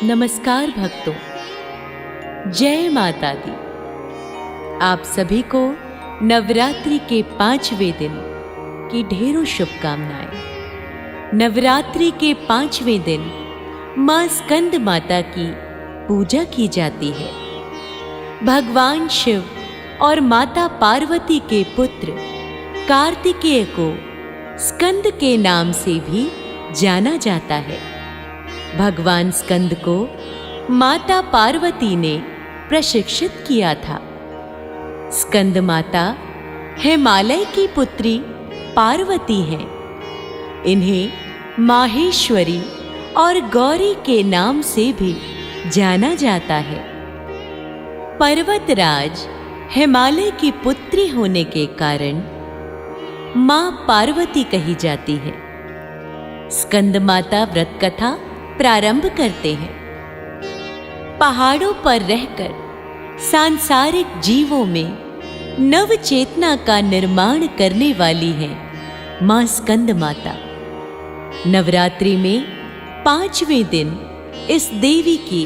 नमस्कार भक्तों, जय माता दी। आप सभी को नवरात्रि के 5वें दिन की ढेरों शुभकामनाएं। नवरात्रि के 5वें दिन मां स्कंद माता की पूजा की जाती है। भगवान शिव और माता पार्वती के पुत्र कार्तिकेय को स्कंद के नाम से भी जाना जाता है। भगवान स्कंद को माता पार्वती ने प्रशिक्षित किया था। स्कंद माता हिमालय की पुत्री पार्वती हैं। इन्हें माहेश्वरी और गौरी के नाम से भी जाना जाता है। पर्वतराज हिमालय की पुत्री होने के कारण मां पार्वती कही जाती है। स्कंद माता व्रत कथा प्रारंभ करते हैं। पहाड़ों पर रहकर सांसारिक जीवों में नव चेतना का निर्माण करने वाली है मां स्कंद माता। नवरात्रि में 5वें दिन इस देवी की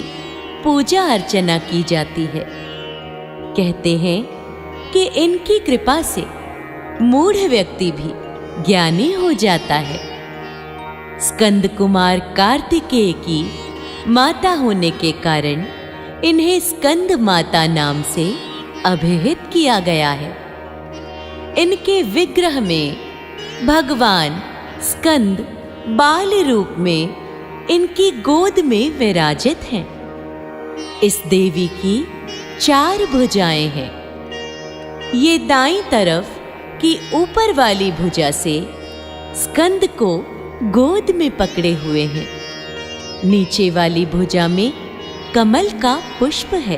पूजा अर्चना की जाती है। कहते हैं कि इनकी कृपा से मूढ़ व्यक्ति भी ज्ञानी हो जाता है। स्कंद कुमार कार्तिकेय की माता होने के कारण इन्हें स्कंद माता नाम से अभिहित किया गया है। इनके विग्रह में भगवान स्कंद बाल रूप में इनकी गोद में विराजित हैं। इस देवी की 4 भुजाएं हैं। ये दाईं तरफ की ऊपर वाली भुजा से स्कंद को गोद में पकड़े हुए हैं। नीचे वाली भुजा में कमल का पुष्प है।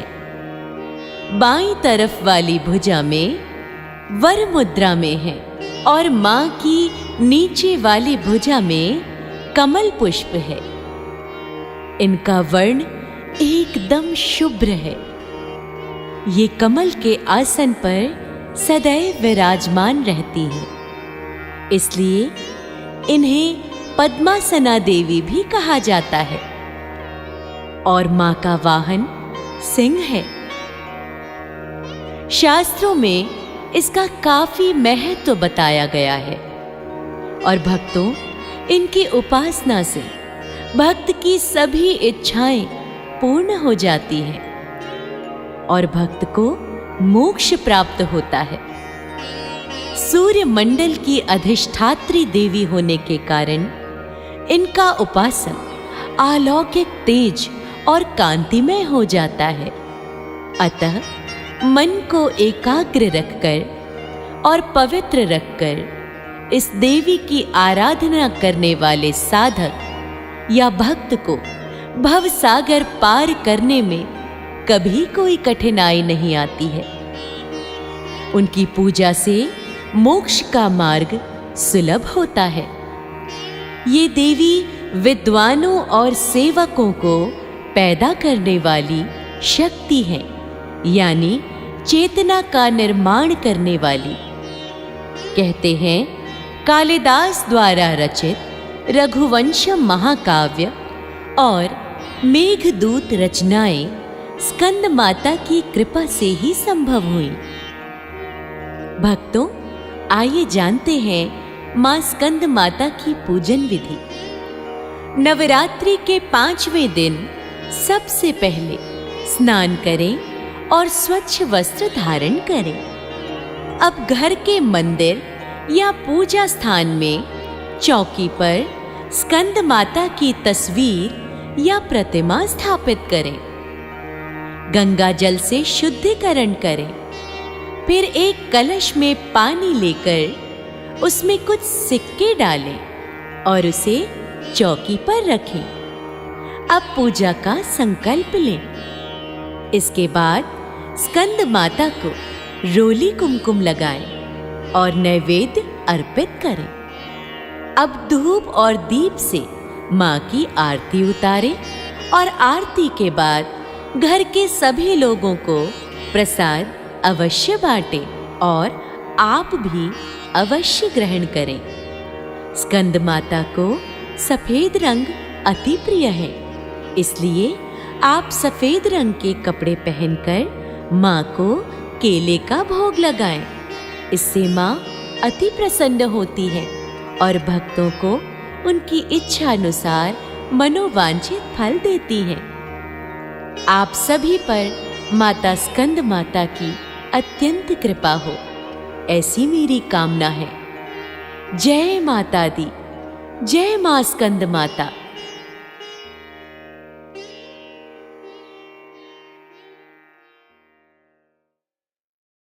बाईं तरफ वाली भुजा में वर मुद्रा में है और मां की नीचे वाली भुजा में कमल पुष्प है। इनका वर्ण एकदम शुभ्र है। ये कमल के आसन पर सदैव विराजमान रहती है, इसलिए इन्हें पद्मासना देवी भी कहा जाता है। और मां का वाहन सिंह है। शास्त्रों में इसका काफी महत्व बताया गया है और भक्तों, इनकी उपासना से भक्त की सभी इच्छाएं पूर्ण हो जाती हैं और भक्त को मोक्ष प्राप्त होता है। सूर्य मंडल की अधिष्ठात्री देवी होने के कारण इनका उपासन अलौकिक तेज और कांतिमय हो जाता है। अतः मन को एकाग्र रखकर और पवित्र रखकर इस देवी की आराधना करने वाले साधक या भक्त को भव सागर पार करने में कभी कोई कठिनाई नहीं आती है। उनकी पूजा से मोक्ष का मार्ग सुलभ होता है। ये देवी विद्वानों और सेवकों को पैदा करने वाली शक्ति है, यानी चेतना का निर्माण करने वाली। कहते हैं कालिदास द्वारा रचित रघुवंशम महाकाव्य और मेघदूत रचनाएं स्कंद माता की कृपा से ही संभव हुई। भक्तों, आइए जानते हैं मां स्कंद माता की पूजन विधि। नवरात्रि के 5वें दिन सबसे पहले स्नान करें और स्वच्छ वस्त्र धारण करें। अब घर के मंदिर या पूजा स्थान में चौकी पर स्कंद माता की तस्वीर या प्रतिमा स्थापित करें। गंगा जल से शुद्धिकरण करें। फिर एक कलश में पानी लेकर उसमें कुछ सिक्के डालें और उसे चौकी पर रखें। अब पूजा का संकल्प लें। इसके बाद स्कंद माता को रोली कुमकुम लगाएं और नैवेद्य अर्पित करें। अब धूप और दीप से मां की आरती उतारें और आरती के बाद घर के सभी लोगों को प्रसाद अवश्य बांटें और आप भी अवश्य ग्रहण करें। स्कंद माता को सफेद रंग अति प्रिय है। इसलिए आप सफेद रंग के कपड़े पहनकर माँ को केले का भोग लगाएं। इससे माँ अति प्रसन्न होती है और भक्तों को उनकी इच्छा अनुसार मनोवांछित फल देती हैं। आप सभी पर माता स्कंद माता की अत्यंत कृपा हो, ऐसी मेरी कामना है। जय माता दी, जय मां स्कंद माता।